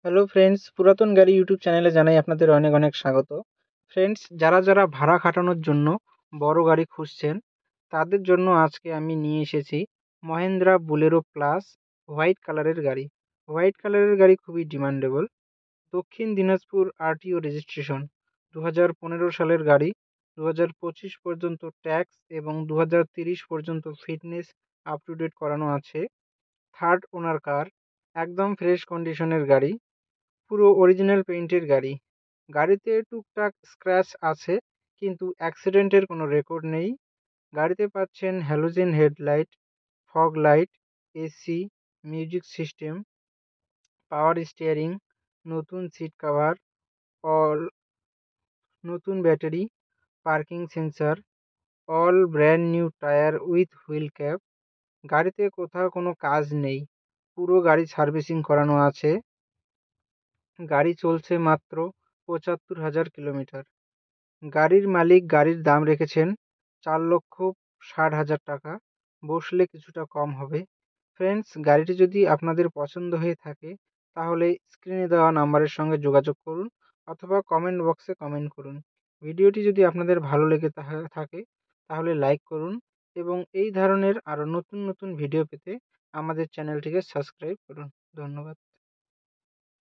Hello friends, পুরাতন গাড়ি YouTube চ্যানেলে জানাই আপনাদের অনেক অনেক স্বাগত। ফ্রেন্ডস, যারা ভাড়া খাটানোর জন্য বড় গাড়ি খুঁজছেন, তাদের জন্য আজকে আমি নিয়ে এসেছি মহেন্দ্রা বোলেরো প্লাস হোয়াইট কালারের গাড়ি। হোয়াইট কালারের গাড়ি খুবই ডিমান্ডেবল। দক্ষিণ দিনাজপুর আরটিও রেজিস্ট্রেশন, 2015 সালের গাড়ি। 2025 পর্যন্ত ট্যাক্স এবং 2030 পর্যন্ত ফিটনেস আপ টু ডেট করানো আছে। থার্ড ওনার কার, একদম ফ্রেশ কন্ডিশনের গাড়ি, পুরো অরিজিনাল পেইন্টের গাড়ি। গাড়িতে টুকটাক স্ক্র্যাচ আছে, কিন্তু অ্যাক্সিডেন্টের কোনো রেকর্ড নেই। গাড়িতে পাচ্ছেন halogen headlight, fog light, AC, music system, power steering, নতুন সিট কভার, অল নতুন battery, parking sensor, all brand new tyre with wheel cap. গাড়িতে কোথাও কোনো কাজ নেই, পুরো গাড়ি সার্ভিসিং করানো আছে। গাড়ি চলছে মাত্র ৭৫,০০০ কিলোমিটার। গাড়ির মালিক গাড়ির দাম রেখেছেন ৪,৬০,০০০ টাকা। বসলে কিছুটা কম হবে। ফ্রেন্ডস, গাড়িটি যদি আপনাদের পছন্দ হয়ে থাকে তাহলে স্ক্রিনে দেওয়া নাম্বারের সঙ্গে যোগাযোগ করুন অথবা কমেন্ট বক্সে কমেন্ট করুন। ভিডিওটি যদি আপনাদের ভালো লেগে থাকে তাহলে লাইক করুন এবং এই ধরনের আরও নতুন নতুন ভিডিও পেতে আমাদের চ্যানেলটিকে সাবস্ক্রাইব করুন। ধন্যবাদ।